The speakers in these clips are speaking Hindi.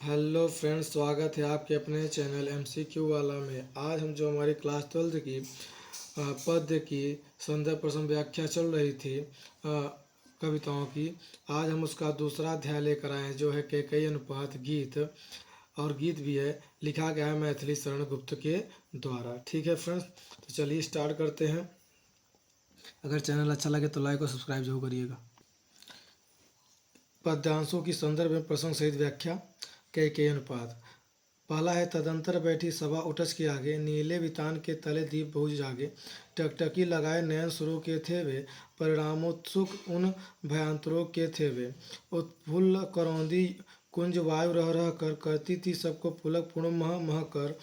हेलो फ्रेंड्स, स्वागत है आपके अपने चैनल एमसीक्यू वाला में। आज हम जो हमारी क्लास 12 की पद्य की संदर्भ प्रश्न व्याख्या चल रही थी कविताओं की, आज हम उसका दूसरा अध्याय लेकर आए हैं जो है कैकेयी अनुपात गीत। और गीत भी है, लिखा गया है मैथिली शरण गुप्त के द्वारा। ठीक है फ्रेंड्स, तो चलिए स्टार्ट करते हैं। अगर चैनल अच्छा लगे तो लाइक और सब्सक्राइब जरूर करिएगा। पद्यांशों की संदर्भ में प्रसंग सहित व्याख्या। कैकेयी अनुपात। पहला है, तदंतर बैठी सभा उठस के आगे, नीले वितान के तले दीप बहु जागे। टकटकी लगाए नयन सुरों के थे वे, परिणामोत्सुक उन भयांतरों के थे वे। उत्फुल्ल करौंदी कुंज वायु रह रह कर, करती थी सबको पुलक पूर्ण मह मह कर।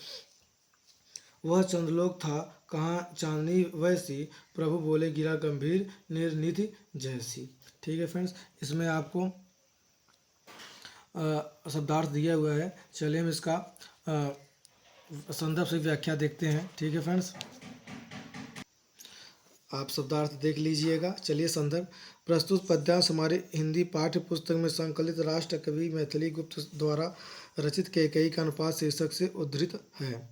वह चंद्रलोक था कहाँ चांदनी वैसी, प्रभु बोले गिरा गंभीर निर्निधि जैसी। ठीक है फ्रेंड्स, इसमें आपको शब्दार्थ दिया हुआ है। चलिए हम इसका संदर्भ से व्याख्या देखते हैं। ठीक है फ्रेंड्स, आप शब्दार्थ देख लीजिएगा। चलिए संदर्भ। प्रस्तुत पद्यांश हमारे हिंदी पाठ्य पुस्तक में संकलित राष्ट्र कवि मैथिली गुप्त द्वारा रचित कैकेयी का अनुपात शीर्षक से उद्धृत है।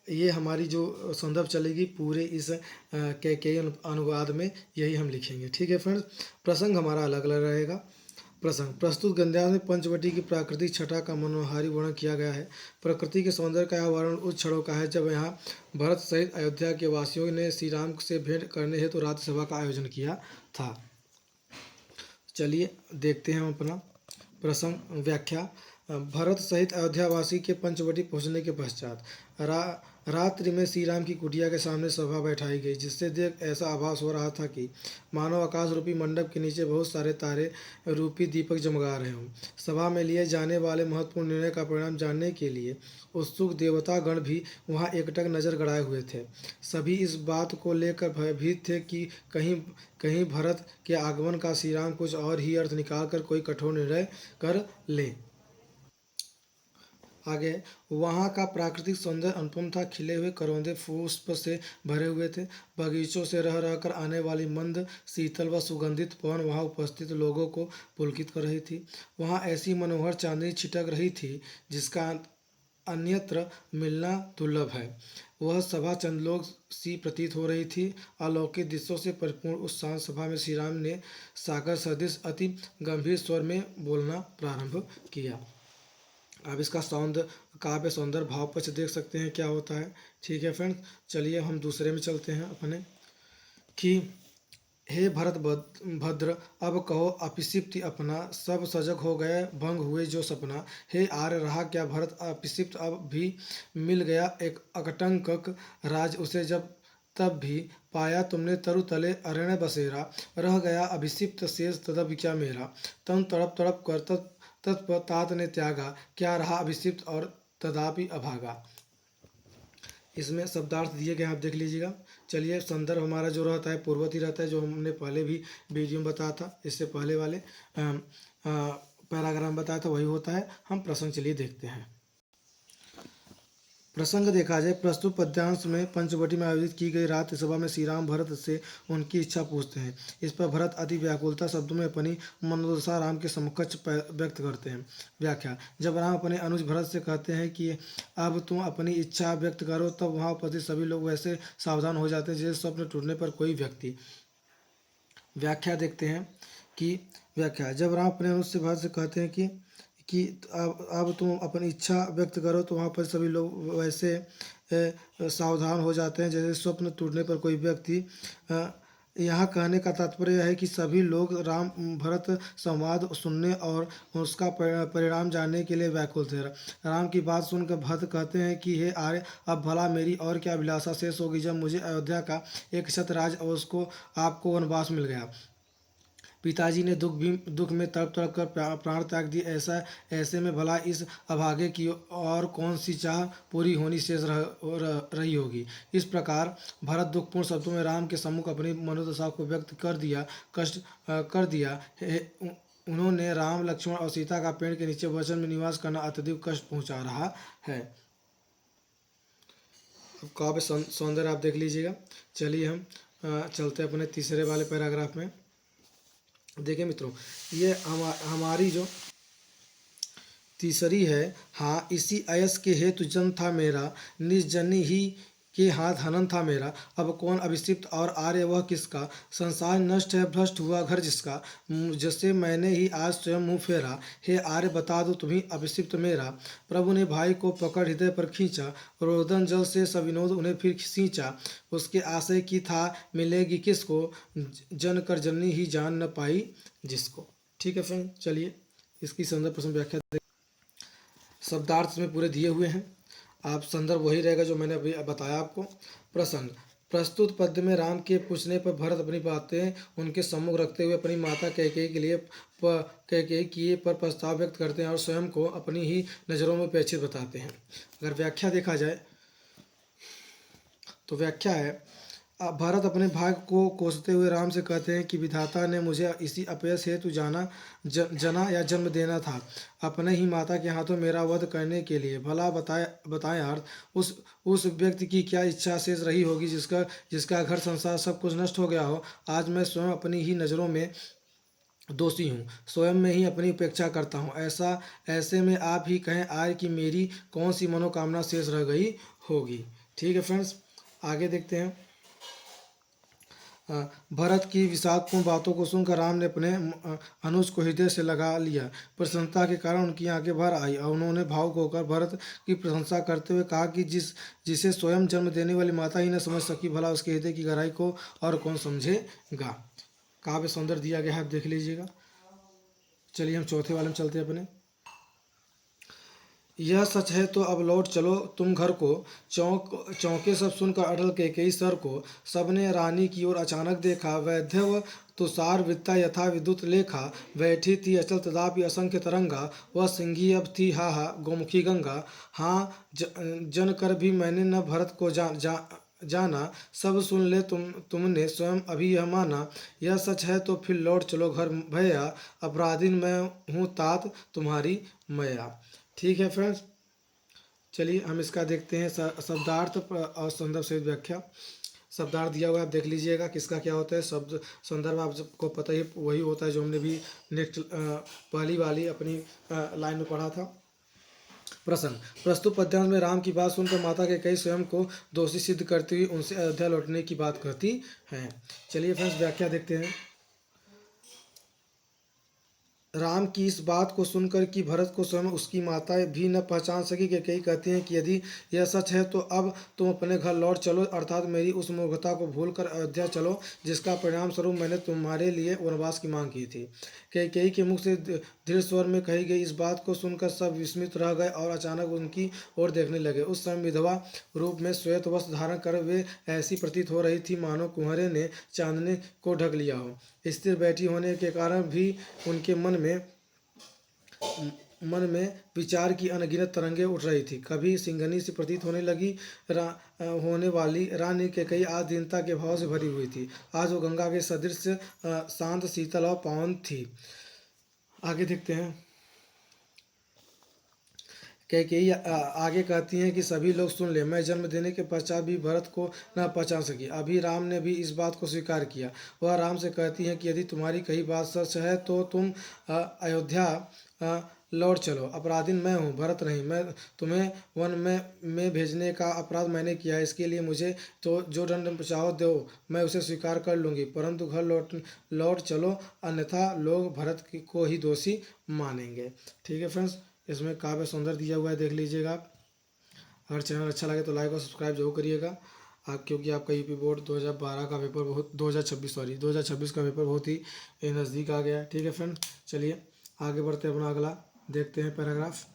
ये हमारी जो संदर्भ चलेगी पूरे इस कैकेयी अनुवाद में यही हम लिखेंगे। ठीक है फ्रेंड्स, प्रसंग हमारा अलग अलग रहेगा। प्रसंग। प्रस्तुत गद्यांश में पंचवटी की प्राकृतिक छटा का मनोहारी वर्णन किया गया है। प्रकृति के सौंदर्य का यह वर्णन उस क्षणों का है जब यहाँ भरत सहित अयोध्या के वासियों ने श्री राम से भेंट करने हेतु तो रात्रि सभा का आयोजन किया था। चलिए देखते हैं हम अपना प्रसंग व्याख्या। भरत सहित अयोध्यावासी के पंचवटी पहुंचने के पश्चात रात्रि में श्री राम की कुटिया के सामने सभा बैठाई गई, जिससे देख ऐसा आभास हो रहा था कि मानव आकाश रूपी मंडप के नीचे बहुत सारे तारे रूपी दीपक जमगा रहे हों। सभा में लिए जाने वाले महत्वपूर्ण निर्णय का परिणाम जानने के लिए उत्सुक देवतागण भी वहां एकटक नजर गड़ाए हुए थे। सभी इस बात को लेकर भयभीत थे कि कहीं कहीं भरत के आगमन का श्री राम कुछ और ही अर्थ निकालकर कोई कठोर निर्णय कर ले। आगे, वहाँ का प्राकृतिक सौंदर्य अनुपम था। खिले हुए करौंदे पुष्प से भरे हुए थे। बगीचों से रह रहकर आने वाली मंद शीतल व सुगंधित पवन वहाँ उपस्थित लोगों को पुलकित कर रही थी। वहाँ ऐसी मनोहर चांदनी छिटक रही थी जिसका अन्यत्र मिलना दुर्लभ है। वह सभा चंद्रलोक सी प्रतीत हो रही थी। अलौकिक दृश्यों से परिपूर्ण उस शांत सभा में श्री राम ने सागर सदृश अति गंभीर स्वर में बोलना प्रारंभ किया। आप इसका काव्य सौंदर्य भाव पक्ष देख सकते हैं क्या होता है। ठीक है फ्रेंड्स, चलिए हम दूसरे में चलते हैं अपने कि हे भरत भद्र, अब कहो अपिसिप्त अपना, सब सजग हो गए भंग हुए जो सपना। हे आर्य, रहा क्या भरत अपिसिप्त, अब भी मिल गया एक अकटंक राज उसे, जब तब भी पाया तुमने तरु तले अरण्य बसेरा। रह गया अभिषिप्त शेष तदब क्या मेरा, तन तड़प तड़प कर तत्पतात ने त्यागा। क्या रहा अभिषिप्त और तदापि अभागा। इसमें शब्दार्थ दिए गए, आप देख लीजिएगा। चलिए, संदर्भ हमारा जो रहता है पूर्ववर्ती रहता है, जो हमने पहले भी वीडियो में बताया था, इससे पहले वाले पैराग्राफ बताया था वही होता है। हम प्रसंग चलिए देखते हैं। प्रसंग देखा जाए। प्रस्तुत पद्यांश में पंचवटी में आयोजित की गई रात्रि सभा में श्री राम भरत से उनकी इच्छा पूछते हैं। इस पर भरत अति व्याकुलता शब्दों में अपनी मनोदशा राम के समकक्ष व्यक्त करते हैं। व्याख्या। जब राम अपने अनुज भरत से कहते हैं कि अब तुम अपनी इच्छा व्यक्त करो, तब वहाँ उपस्थित सभी लोग वैसे सावधान हो जाते हैं जैसे स्वप्न टूटने पर कोई व्यक्ति। व्याख्या देखते हैं कि व्याख्या। जब राम अपने अनुज से भरत से कहते हैं कि अब तुम अपनी इच्छा व्यक्त करो, तो वहाँ पर सभी लोग वैसे सावधान हो जाते हैं जैसे स्वप्न टूटने पर कोई व्यक्ति। यहाँ कहने का तात्पर्य है कि सभी लोग राम भरत संवाद सुनने और उसका परिणाम जानने के लिए व्याकुल थे। राम की बात सुनकर भरत कहते हैं कि हे आर्य, अब भला मेरी और क्या अभिलाषा शेष होगी जब मुझे अयोध्या का एक छत्रराज और उसको आपको वनवास मिल गया। पिताजी ने दुख में तड़प तड़प कर प्राण त्याग दिए। ऐसे में भला इस अभागे की और कौन सी चाह पूरी होनी शेष रही होगी। इस प्रकार भरत दुखपूर्ण शब्दों में राम के सम्मुख अपनी मनोदशा को व्यक्त कर दिया। उन्होंने राम लक्ष्मण और सीता का पेड़ के नीचे वचन में निवास करना अत्यधिक कष्ट पहुंचा रहा है। काव्य सौंदर्य आप देख लीजिएगा। चलिए हम चलते अपने तीसरे वाले पैराग्राफ में। देखिए मित्रों, ये हमारी जो तीसरी है, हाँ इसी अयस के हेतु जन्म था मेरा, निज जननी ही के हाथ हनन था मेरा। अब कौन अभिषिक्त और आर्य वह किसका, संसार नष्ट है भ्रष्ट हुआ घर जिसका, जैसे मैंने ही आज स्वयं मुँह फेरा, हे आर्य बता दो तुम्ही अभिषिक्त मेरा। प्रभु ने भाई को पकड़ हृदय पर खींचा, रोदन जल से सविनोद उन्हें फिर सींचा। उसके आशय की था मिलेगी किसको, जन कर जननी ही जान न पाई जिसको। ठीक है फ्रेंड, चलिए इसकी संदर्भ प्रश्न व्याख्या शब्दार्थ में पूरे दिए हुए हैं। आप संदर्भ वही रहेगा जो मैंने अभी बताया आपको। प्रसंग, प्रस्तुत पद्य में राम के पूछने पर भरत अपनी बातें उनके सम्मुख रखते हुए अपनी माता कैकेयी के लिए कैकेयी किए पर प्रस्ताव व्यक्त करते हैं और स्वयं को अपनी ही नज़रों में अपेक्षित बताते हैं। अगर व्याख्या देखा जाए तो व्याख्या है, भरत अपने भाग्य को कोसते हुए राम से कहते हैं कि विधाता ने मुझे इसी अपयश हेतु जना या जन्म देना था, अपने ही माता के हाथों मेरा वध करने के लिए। भला बताएं अर्थ, उस व्यक्ति की क्या इच्छा शेष रही होगी जिसका घर संसार सब कुछ नष्ट हो गया हो। आज मैं स्वयं अपनी ही नज़रों में दोषी हूँ, स्वयं में ही अपनी उपेक्षा करता हूँ। ऐसे में आप ही कहें आर्य कि मेरी कौन सी मनोकामना शेष रह गई होगी। ठीक है फ्रेंड्स, आगे देखते हैं। भरत की विषादपूर्ण बातों को सुनकर राम ने अपने अनुज को हृदय से लगा लिया। प्रसन्नता के कारण उनकी आंखें भर आई और उन्होंने भावुक होकर भरत की प्रशंसा करते हुए कहा कि जिसे स्वयं जन्म देने वाली माता ही न समझ सकी, भला उसके हृदय की गहराई को और कौन समझेगा। काव्य सौंदर्य दिया गया है, आप देख लीजिएगा। चलिए हम चौथे वाले में चलते हैं अपने। यह सच है तो अब लौट चलो तुम घर को, चौंके सब सुनकर अटल कैकेयी सर को। सबने रानी की ओर अचानक देखा, वैधव तुषार वृत्ता यथा विद्युत लेखा, बैठी थी अचल तदापि असंख्य तरंगा, वह सिंही अब थी हा हा गोमुखी गंगा। हाँ जन कर भी मैंने न भरत को जाना, सब सुन ले तुमने स्वयं अभी यह माना। यह सच है तो फिर लौट चलो घर भैया, अपराधीन मैं हूँ तात तुम्हारी मैया। ठीक है फ्रेंड्स, चलिए हम इसका देखते हैं शब्दार्थ और संदर्भ सहित व्याख्या। शब्दार्थ दिया हुआ है, आप देख लीजिएगा किसका क्या होता है। शब्द संदर्भ आपको पता ही वही होता है जो हमने भी नेक्स्ट पहली वाली अपनी लाइन में पढ़ा था। प्रसंग, प्रस्तुत पद्यांश में राम की बात सुनकर माता कैकेयी स्वयं को दोषी सिद्ध करती हुई उनसे अयोध्या लौटने की बात करती हैं। चलिए फ्रेंड्स व्याख्या देखते हैं। राम की इस बात को सुनकर कि भरत को स्वयं उसकी माता भी न पहचान सकी, कैकेयी कहती हैं कि यदि यह सच है तो अब तुम अपने घर लौट चलो, अर्थात मेरी उस मूर्खता को भूलकर अयोध्या चलो जिसका परिणाम स्वरूप मैंने तुम्हारे लिए वनवास की मांग की थी। कैकेयी के मुख से दृढ़ स्वर में कही गई इस बात को सुनकर सब विस्मित रह गए और अचानक उनकी ओर देखने लगे। उस समय विधवा रूप में श्वेत वस्त्र धारण कर वे ऐसी प्रतीत हो रही थी मानो कुंवरे ने चांदने को ढक लिया हो। स्थिर बैठी होने के कारण भी उनके मन में विचार की अनगिनत तरंगें उठ रही थी। कभी सिंघनी से प्रतीत होने लगी होने वाली रानी कैकेयी आज दीनता के भाव से भरी हुई थी। आज वो गंगा के सदृश शांत शीतल और पावन थी। आगे देखते हैं। कैकेयी आगे कहती हैं कि सभी लोग सुन ले, मैं जन्म देने के पश्चात भी भरत को न पहचान सकी। अभी राम ने भी इस बात को स्वीकार किया। वह राम से कहती हैं कि यदि तुम्हारी कही बात सच है तो तुम अयोध्या लौट चलो, अपराधीन मैं हूँ भरत नहीं। मैं तुम्हें वन में भेजने का अपराध मैंने किया है, इसके लिए मुझे तो जो दंड चाहो दो, मैं उसे स्वीकार कर लूँगी, परंतु घर लौट चलो, अन्यथा लोग भरत को ही दोषी मानेंगे। ठीक है फ्रेंड्स, इसमें काव्य सौंदर्य दिया हुआ है, देख लीजिएगा आप। अगर चैनल अच्छा लगे तो लाइक और सब्सक्राइब जरूर करिएगा। क्योंकि आपका यूपी बोर्ड 2012 का पेपर 2026 का पेपर बहुत ही नज़दीक आ गया है। ठीक है फ्रेंड, चलिए आगे बढ़ते हैं। अपना अगला देखते हैं पैराग्राफ।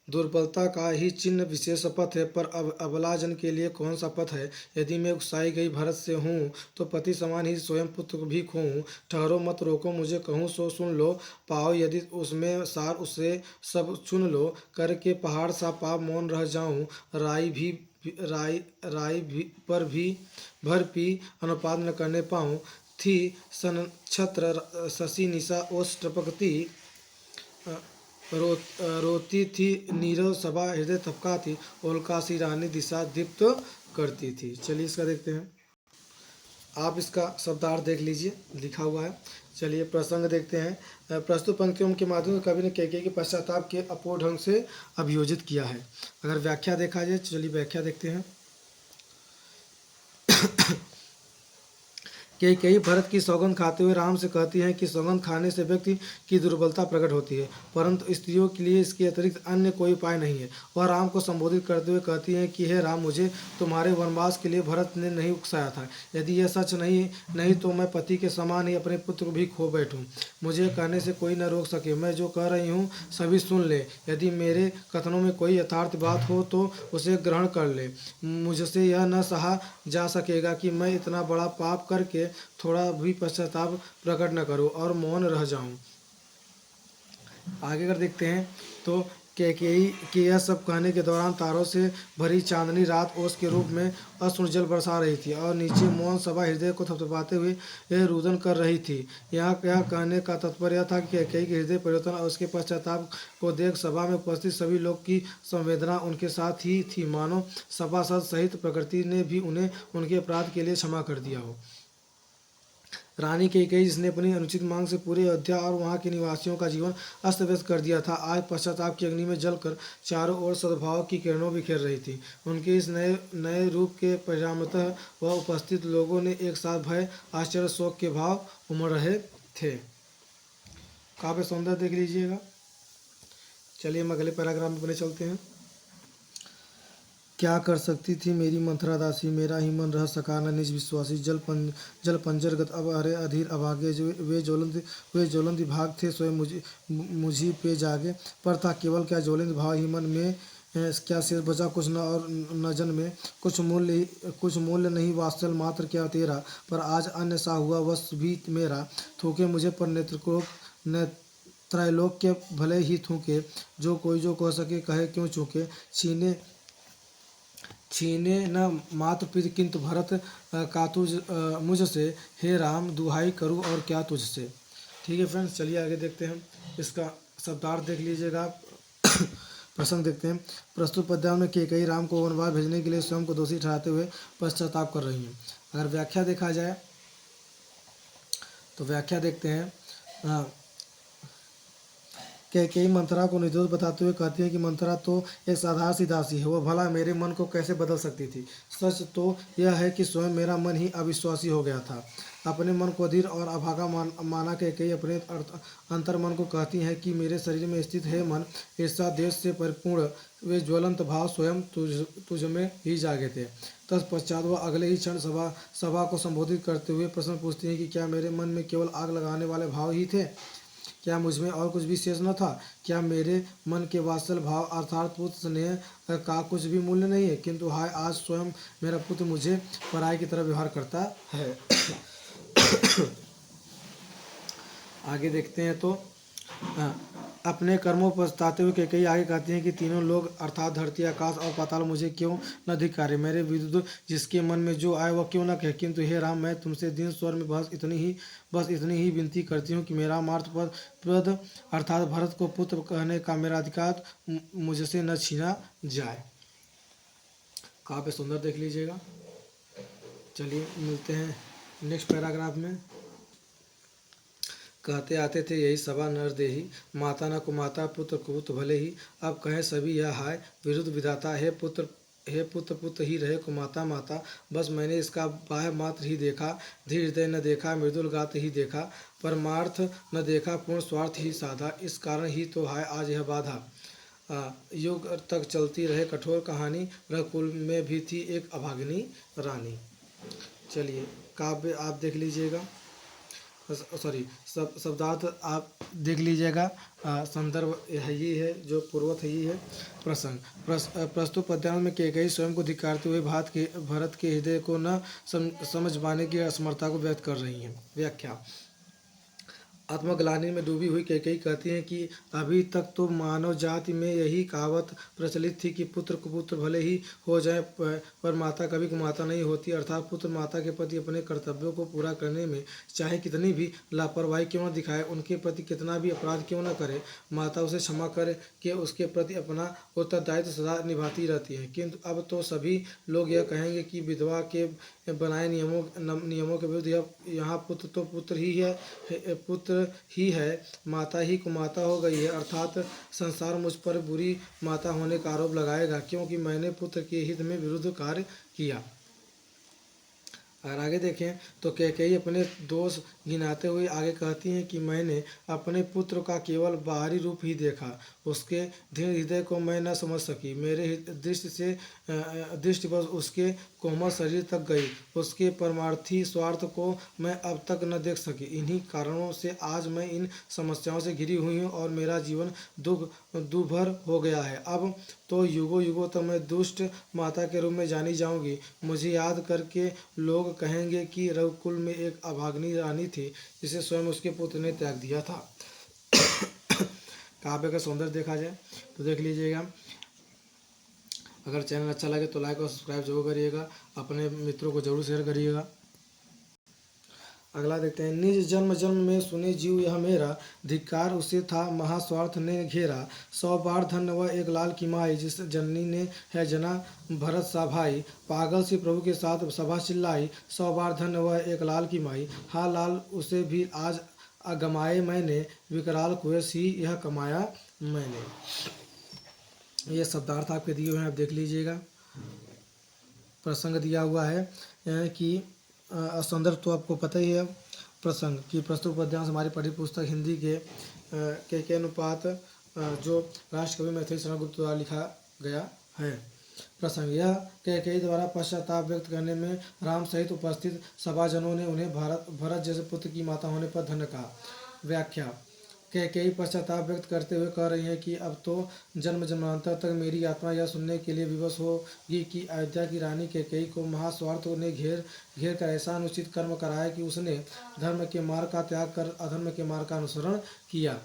दुर्बलता का ही चिन्ह विशेष पथ है, पर अब अबलाजन के लिए कौन सा पथ है। यदि मैं उकसाई गई भरत से हूँ तो पति समान ही स्वयं पुत्र भी खोऊँ। ठहरो मत रोको मुझे कहूँ सो सुन लो, पाओ यदि उसमें सार उसे सब चुन लो। करके पहाड़ सा पाप मौन रह जाऊँ, राई भी पर भी भर पी अनुपात न करने पाऊँ। थी सनक्षत्र शशि निशा ओस टपकती, रोती थी नीरव सभा हृदय तपका थी, उल्कासी रानी दिशा दीप्त करती थी। चलिए इसका देखते हैं। आप इसका शब्दार्थ देख लीजिए, लिखा हुआ है। चलिए प्रसंग देखते हैं। प्रस्तुत पंक्तियों के माध्यम से कवि ने कैकेयी के पश्चाताप के अपूर्ण ढंग से अभियोजित किया है। अगर व्याख्या देखा जाए, चलिए व्याख्या देखते हैं। कैकेयी भरत की सौगंध खाते हुए राम से कहती हैं कि सौगंध खाने से व्यक्ति की दुर्बलता प्रकट होती है, परंतु स्त्रियों के लिए इसके अतिरिक्त अन्य कोई उपाय नहीं है। वह राम को संबोधित करते हुए कहती हैं कि हे राम, मुझे तुम्हारे वनवास के लिए भरत ने नहीं उकसाया था। यदि यह सच नहीं तो मैं पति के समान ही अपने पुत्र को भी खो बैठूं। मुझे कहने से कोई न रोक सके। मैं जो कह रही हूँ सभी सुन ले। यदि मेरे कथनों में कोई यथार्थ बात हो तो उसे ग्रहण कर ले। मुझसे यह न सहा जा सकेगा कि मैं इतना बड़ा पाप करके थोड़ा भी पश्चाताप प्रकट न करूं और मौन रह जाऊं। आगे कर देखते हैं तो कैकेयी के यह सब कहने के दौरान तारों से भरी चांदनी रात ओस के रूप में अश्रु जल बरसा रही थी और नीचे मौन सभा हृदय को थपथपाते हुए यह रुदन कर रही थी। यहाँ यह कहने का तात्पर्य था कि कैकेयी के हृदय परिवर्तन और उसके पश्चाताप को देख सभा में उपस्थित सभी लोग की संवेदना उनके साथ ही थी, मानो सभासद सहित प्रकृति ने भी उन्हें उनके अपराध के लिए क्षमा कर दिया हो। रानी कैकेयी, जिसने अपनी अनुचित मांग से पूरे अयोध्या और वहां के निवासियों का जीवन अस्त व्यस्त कर दिया था, आज पश्चाताप की अग्नि में जलकर चारों ओर सद्भाव की किरणों बिखेर रही थी। उनके इस नए नए रूप के परिणामतः वह उपस्थित लोगों ने एक साथ भय, आश्चर्य, शोक के भाव उमड़ रहे थे। काव्य सौंदर्य देख लीजिएगा। चलिए हम अगले पैराग्राफ में अपने चलते हैं। क्या कर सकती थी मेरी मंथरा दासी, मेरा ही मन रह सका न निज विश्वासी। जल पंजरगत अब अरे अधीर अभागे, जो वे ज्वलंत भाग थे स्वयं मुझी पे जागे। पर था केवल क्या ज्वलंत भाव ही मन में, क्या शेष बचा कुछ न और न जन में। कुछ मूल्य नहीं वात्सल मात्र क्या तेरा, पर आज अन्य सा हुआ वश भी मेरा। थूके मुझे पर त्रैलोक्य भले ही थूके, जो कोई जो कह सके कहे क्यों चूके। छीने न मात्र प्रीति किंतु भरत का तुझ मुझसे, हे राम दुहाई करूँ और क्या तुझसे। ठीक है फ्रेंड्स, चलिए आगे देखते हैं। इसका शब्दार्थ देख लीजिएगा आप। प्रसंग देखते हैं। प्रस्तुत पद्य में कैकेयी राम को वनवास भेजने के लिए स्वयं को दोषी ठहराते हुए पश्चाताप कर रही हैं। अगर व्याख्या देखा जाए तो व्याख्या देखते हैं। कैकेयी मंथरा को निर्दोष बताते हुए कहती है कि मंथरा तो एक साधारण सी दासी है, वह भला मेरे मन को कैसे बदल सकती थी। सच तो यह है कि स्वयं मेरा मन ही अविश्वासी हो गया था। अपने मन को अधीर और अभागा माना कैकेयी अपने अंतर मन को कहती हैं कि मेरे शरीर में स्थित है मन, ईर्षा देश से परिपूर्ण वे ज्वलंत भाव स्वयं तुझ में ही जागे थे। तत्पश्चात वह अगले ही क्षण सभा को संबोधित करते हुए प्रश्न पूछती हैं कि क्या मेरे मन में केवल आग लगाने वाले भाव ही थे? क्या मुझमें और कुछ भी शेष न था? क्या मेरे मन के वात्सल भाव अर्थात पुत्र स्नेह का कुछ भी मूल्य नहीं है? किंतु हाय, आज स्वयं मेरा पुत्र मुझे पराये की तरह व्यवहार करता है। आगे देखते हैं तो अपने कर्मों पर पछताते हुए कैकेयी आगे कहती हैं कि तीनों लोग अर्थात धरती, आकाश और पाताल मुझे क्यों न धिक्कारे, मेरे विरुद्ध जिसके मन में जो आए वह क्यों न कहे। किंतु हे राम, मैं तुमसे दीन स्वर में बस इतनी ही विनती करती हूँ कि मेरा मातृपद अर्थात भरत को पुत्र कहने का मेरा अधिकार मुझसे न छीना जाए। काव्य सुंदर देख लीजिएगा। चलिए मिलते हैं नेक्स्ट पैराग्राफ में। कहते आते थे यही सभा नरदेही, माता न कुमाता पुत्र कुपुत्र भले ही। अब कहें सभी यह हाय विरुद्ध विधाता, हे पुत्र पुत्र ही रहे कुमाता माता। बस मैंने इसका बाह्य मात्र ही देखा, धीर हृदय न देखा, मृदुल गात ही देखा, परमार्थ न देखा, पूर्ण स्वार्थ ही साधा। इस कारण ही तो हाय आज यह बाधा। युग तक चलती रहे कठोर कहानी, रघुकुल में भी थी एक अभागिनी रानी। चलिए काव्य आप देख लीजिएगा, शब्दार्थ आप देख लीजिएगा। संदर्भ यही है, जो पूर्वत यही है। प्रसंग प्रस्तुत पद्यांश में कैकेयी स्वयं को धिक्कारते हुए भरत के हृदय को न समझ पाने की असमर्थता को व्यक्त कर रही हैं। व्याख्या आत्मग्लानि में डूबी हुई कैकेयी कहती हैं कि अभी तक तो मानव जाति में यही कहावत प्रचलित थी कि पुत्र कुपुत्र भले ही हो जाए पर माता कभी कुमाता नहीं होती। अर्थात पुत्र माता के प्रति अपने कर्तव्यों को पूरा करने में चाहे कितनी भी लापरवाही क्यों न दिखाए, उनके प्रति कितना भी अपराध क्यों न करे, माता उसे क्षमा कर के उसके प्रति अपना उत्तरदायित्व सदा निभाती रहती है। किंतु अब तो सभी लोग यह कहेंगे कि विधवा के बनाए नियमों के विरुद्ध यहाँ पुत्र तो पुत्र ही है, माता ही कुमाता हो गई है। अर्थात संसार मुझ पर बुरी माता होने का आरोप लगाएगा क्योंकि मैंने पुत्र के हित में विरुद्ध कार्य किया। अगर आगे देखें तो कैकेयी अपने दोष गिनाते हुए आगे कहती हैं कि मैंने अपने पुत्र का केवल बाहरी रूप ही देखा, उसके दृढ़ हृदय को मैं न समझ सकी। मेरे दृष्टि बस उसके कोमल शरीर तक गई, उसके परमार्थी स्वार्थ को मैं अब तक न देख सकी। इन्हीं कारणों से आज मैं इन समस्याओं से घिरी हुई हूँ और मेरा जीवन दुर्भर हो गया है। अब तो युगों युगों तक मैं दुष्ट माता के रूप में जानी जाऊंगी। मुझे याद करके लोग कहेंगे कि रघुकुल में एक अभागिनी रानी थी जिसे स्वयं उसके पुत्र ने त्याग दिया था। काव्य का सौंदर्य देखा जाए तो देख लीजिएगा। अगर चैनल अच्छा लगे तो लाइक और सब्सक्राइब जरूर करिएगा, अपने मित्रों को जरूर शेयर करिएगा। अगला देखते हैं। निज जन्म जन्म में सुने जीव यह मेरा, धिक्कार उसे था महास्वार्थ ने घेरा। 100 बार धन्य वह एक लाल की माई, जिस जननी ने है जना भरत सा भाई। पागल सी प्रभु के साथ सभा चिल्लाई, 100 बार धन्य वह एक लाल की माई। हा लाल उसे भी आज गमाए मैंने, विकराल कुएस ही यह कमाया मैंने। ये शब्दार्थ आपके दिए हुए हैं, आप देख लीजिएगा। प्रसंग दिया हुआ है कि संदर्भ तो आपको पता ही है। प्रसंग की प्रस्तुत पद्यांश हमारी पढ़ी पुस्तक हिंदी के अनुपात जो राष्ट्रकवि मैथिली शरण गुप्त द्वारा लिखा गया है। प्रसंग यह कैकेयी द्वारा पश्चाताप व्यक्त करने में राम सहित उपस्थित सभाजनों ने उन्हें भरत जैसे पुत्र की माता होने पर धन्य कहा। व्याख्या। कैकेयी पश्चाताप व्यक्त करते हुए कह रही हैं कि अब तो जन्म जन्मांतर तक मेरी आत्मा यह सुनने के लिए विवश होगी कि अयोध्या की रानी कैकेयी को महास्वार्थ ने घेर कर ऐसा अनुचित कर्म कराया कि उसने धर्म के मार्ग का त्याग कर अधर्म के मार्ग का अनुसरण किया।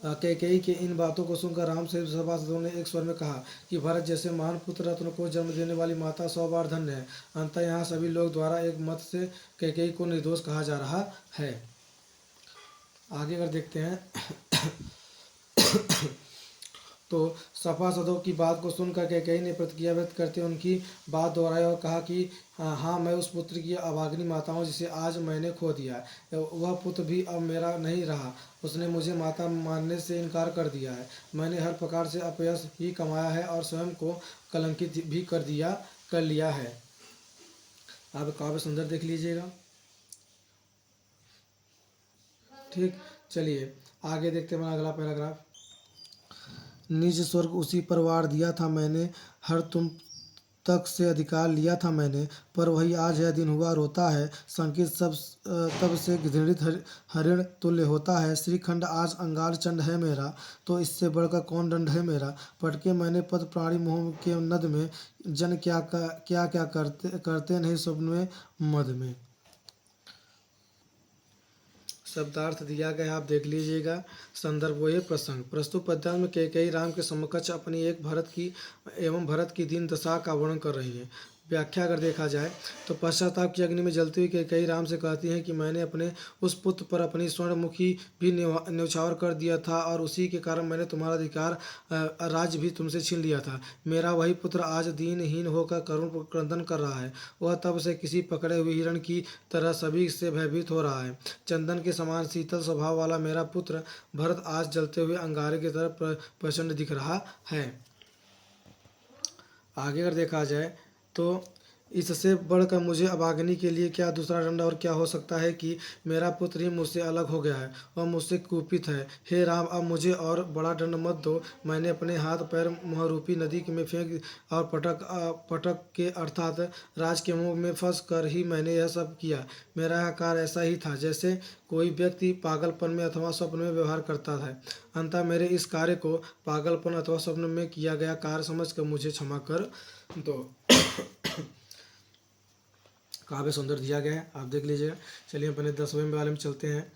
कैकेयी के इन बातों को सुनकर राम सहित सभासदों ने एक स्वर में कहा कि भरत जैसे महान पुत्र रत्न को जन्म देने वाली माता 100 बार धन्य है। अंततः यहाँ सभी लोग द्वारा एक मत से कैकेयी को निर्दोष कहा जा रहा है। आगे अगर देखते हैं तो सभासदों की बात को सुनकर कैकेयी ने प्रतिक्रिया व्यक्त करते उनकी बात दोहराई और कहा कि हाँ, मैं उस पुत्र की अभागिनी माता हूँ जिसे आज मैंने खो दिया है। वह पुत्र भी अब मेरा नहीं रहा, उसने मुझे माता मानने से इनकार कर दिया है। मैंने हर प्रकार से अपयश ही कमाया है और स्वयं को कलंकित भी कर लिया है। आप काव्य सुंदर देख लीजिएगा। ठीक, चलिए आगे देखते हैं अगला पैराग्राफ। निज स्वर्ग उसी पर वार दिया था मैंने, हर तुम तक से अधिकार लिया था मैंने, पर वही आज है दिन हुआ रोता है। संकित सब तब से घृणित हरिण तुल्य होता है। श्रीखंड आज अंगार चंड है मेरा, तो इससे बढ़कर कौन दंड है मेरा। पटके मैंने पद प्राणी मोह के नद में, जन क्या करते नहीं स्वप्न में मद में। शब्दार्थ दिया गया, आप देख लीजिएगा। संदर्भ वो ये प्रसंग। प्रस्तुत पद्यांश में कैकेयी राम के समकक्ष अपनी एक भरत की दीन दशा का वर्णन कर रही है। व्याख्या अगर देखा जाए तो पश्चाताप की अग्नि में जलती हुई कैकेयी राम से कहती हैं कि मैंने अपने उस पुत्र पर अपनी स्वर्णमुखी भी न्यौछावर कर दिया था और उसी के कारण मैंने तुम्हारा अधिकार राज्य भी तुमसे छीन लिया था। मेरा वही पुत्र आज दीनहीन होकर करुण क्रंदन कर रहा है। वह तब से किसी पकड़े हुए हिरण की तरह सभी से भयभीत हो रहा है। चंदन के समान शीतल स्वभाव वाला मेरा पुत्र भरत आज जलते हुए अंगारे की तरह प्रचंड दिख रहा है। आगे अगर देखा जाए तो इससे बढ़कर मुझे अभागिनी के लिए क्या दूसरा दंड और क्या हो सकता है कि मेरा पुत्र ही मुझसे अलग हो गया है और मुझसे कुपित है। हे राम, अब मुझे और बड़ा दंड मत दो। मैंने अपने हाथ पैर मोहरूपी नदी में फेंक और पटक के अर्थात राज के मुंह में फंस कर ही मैंने यह सब किया। मेरा यह कार्य ऐसा ही था जैसे कोई व्यक्ति पागलपन में अथवा स्वप्न में व्यवहार करता है। अंततः मेरे इस कार्य को पागलपन अथवा स्वप्न में किया गया कार्य समझकर मुझे क्षमा कर दो। काव्य सुंदर दिया गया है, आप देख लीजिएगा। चलिए अपने 10वें वाले में चलते हैं।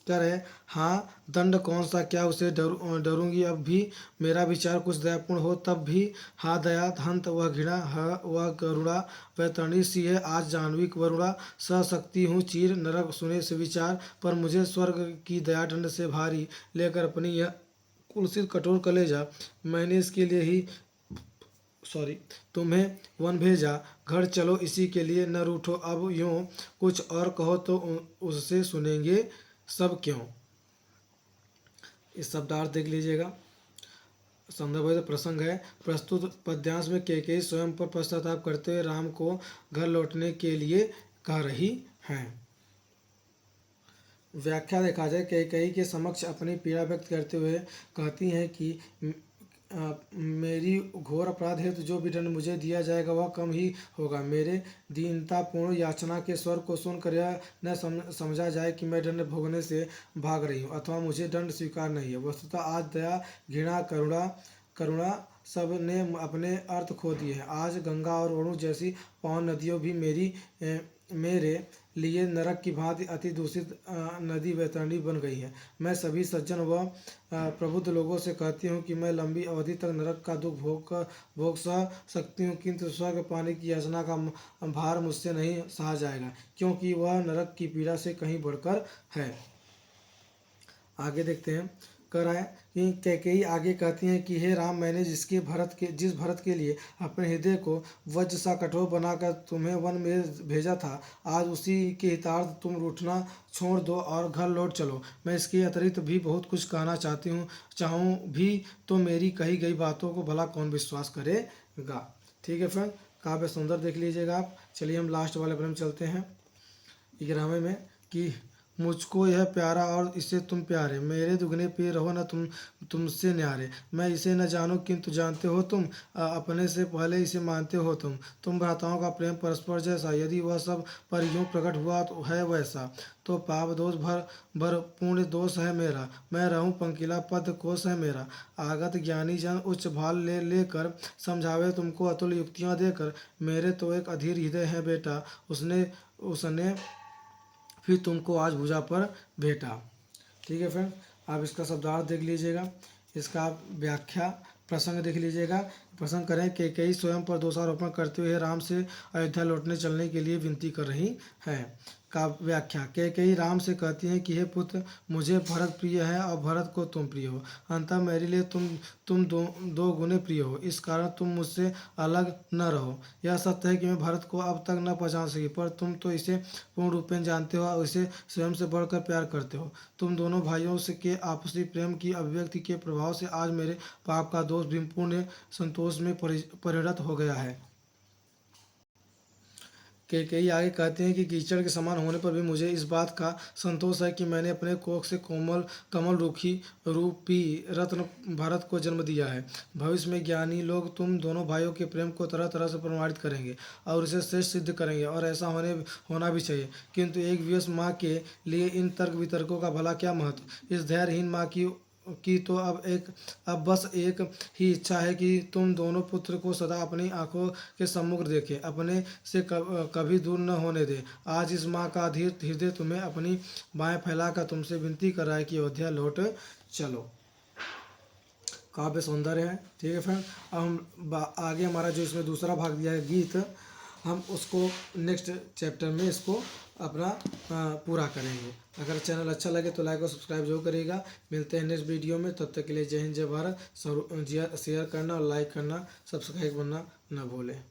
कर है। हाँ, दंड कौन सा, क्या उसे डरूंगी अब भी। मेरा विचार कुछ दयापूर्ण हो तब भी। हाँ दया हंत वह घृणा, वह करुणा वह तणी सी है आज जाह्नवी वरुणा। स सकती हूँ चीर नरक सुने से विचार, पर मुझे स्वर्ग की दया दंड से भारी। लेकर अपनी यह कुलसित कठोर कलेजा, मैंने इसके लिए ही तुम्हें वन भेजा। घर चलो इसी के लिए, न रूठो अब यूं। कुछ और कहो तो उससे सुनेंगे सब क्यों। इस शब्दार्थ देख लीजिएगा। संदर्भ प्रसंग है। प्रस्तुत पद्यांश में कैकेयी स्वयं पर पश्चाताप करते हुए राम को घर लौटने के लिए कह रही हैं। व्याख्या देखा जाए, कैकेयी के समक्ष अपनी पीड़ा व्यक्त करते हुए कहती हैं कि मेरी घोर अपराध हेतु जो भी दंड मुझे दिया जाएगा वह कम ही होगा। मेरे दीनतापूर्ण याचना के स्वर को सुनकर यह न समझा जाए कि मैं दंड भोगने से भाग रही हूँ अथवा मुझे दंड स्वीकार नहीं है। वस्तुतः आज दया घृणा करुणा करुणा सब ने अपने अर्थ खो दिए हैं। आज गंगा और अरुण जैसी पावन नदियों भी मेरे लिए नरक की भांति अति दूषित नदी वैतरणी बन गई है। मैं सभी सज्जन व प्रबुद्ध लोगों से कहती हूँ कि मैं लंबी अवधि तक नरक का दुख भोग सह सकती हूँ, किंतु स्वर्ग पाने की याचना का भार मुझसे नहीं सहा जाएगा, क्योंकि वह नरक की पीड़ा से कहीं बढ़कर है। आगे देखते हैं। कह रहा है कि कैकेयी आगे कहती हैं कि हे राम, मैंने जिस भरत के लिए अपने हृदय को वज्र सा कठोर बनाकर तुम्हें वन में भेजा था, आज उसी के हितार्थ तुम रूठना छोड़ दो और घर लौट चलो। मैं इसके अतिरिक्त भी बहुत कुछ कहना चाहूँ भी तो मेरी कही गई बातों को भला कौन विश्वास करेगा। ठीक है फ्रेंड, काव्य सुंदर देख लीजिएगा आप। चलिए हम लास्ट वाले पर चलते हैं 11वें में कि मुझको यह प्यारा और इससे तुम प्यारे, मेरे दुगने प्रिय रहो न तुमसे न्यारे। मैं इसे न जानूं किंतु जानते हो तुम, अपने से पहले इसे मानते हो तुम भ्राताओं का प्रेम परस्पर जैसा, यदि वह सब पर यूं प्रकट हुआ तो है वैसा, तो पाप दोष भर पूर्ण दोष है मेरा। मैं रहूं पंकिला पद कोश है मेरा। आगत ज्ञानी जन उच्च भाल लेकर समझावे तुमको अतुल युक्तियाँ देकर, मेरे तो एक अधीर हृदय है बेटा, उसने फिर तुमको आज भुजा पर भेटा। ठीक है फ्रेंड, आप इसका शब्दार्थ देख लीजिएगा, इसका आप व्याख्या प्रसंग देख लीजिएगा। प्रसंग करें कैकेयी स्वयं पर दोषारोपण करते हुए राम से अयोध्या लौटने चलने के लिए विनती कर रही हैं। का व्याख्या, कैकेयी राम से कहती हैं कि हे पुत्र, मुझे भरत प्रिय है और भरत को तुम प्रिय हो, अतः मेरे लिए तुम दो गुने प्रिय हो, इस कारण तुम मुझसे अलग न रहो। यह सत्य है कि मैं भरत को अब तक न पहचान सकी, पर तुम तो इसे पूर्ण रूपेण जानते हो और इसे स्वयं से बढ़कर प्यार करते हो। तुम दोनों भाइयों से के आपसी प्रेम की अभिव्यक्ति के प्रभाव से आज मेरे पाप का दोष भीमपूर्ण संतोष में परिणत हो गया है। कैकेयी आगे कहते हैं कि कीचड़ के समान होने पर भी मुझे इस बात का संतोष है कि मैंने अपने कोख से कमल रूपी रत्न भरत को जन्म दिया है। भविष्य में ज्ञानी लोग तुम दोनों भाइयों के प्रेम को तरह तरह से प्रमाणित करेंगे और इसे श्रेष्ठ सिद्ध करेंगे, और ऐसा होना भी चाहिए। किंतु एक विवश माँ के लिए इन तर्क वितर्कों का भला क्या महत्व। इस धैर्यहीन माँ की तो अब बस एक ही इच्छा है कि तुम दोनों पुत्र को सदा अपनी आंखों के सम्मुख देखे, अपने से कभी दूर न होने दे। आज इस माँ का अधीर हृदय तुम्हें अपनी बाहें फैलाकर तुमसे विनती कर रहा है कि अयोध्या लौट चलो। काव्य सौंदर्य है। ठीक है फ्रेंड, अब हम आगे हमारा जो इसमें दूसरा भाग दिया है गीत, हम उसको नेक्स्ट चैप्टर में इसको अपना पूरा करेंगे। अगर चैनल अच्छा लगे तो लाइक और सब्सक्राइब जरूर करिएगा। मिलते हैं नेक्स्ट वीडियो में, तब तक के लिए जय हिंद जय भारत। शेयर करना और लाइक करना, सब्सक्राइब करना न भूलें।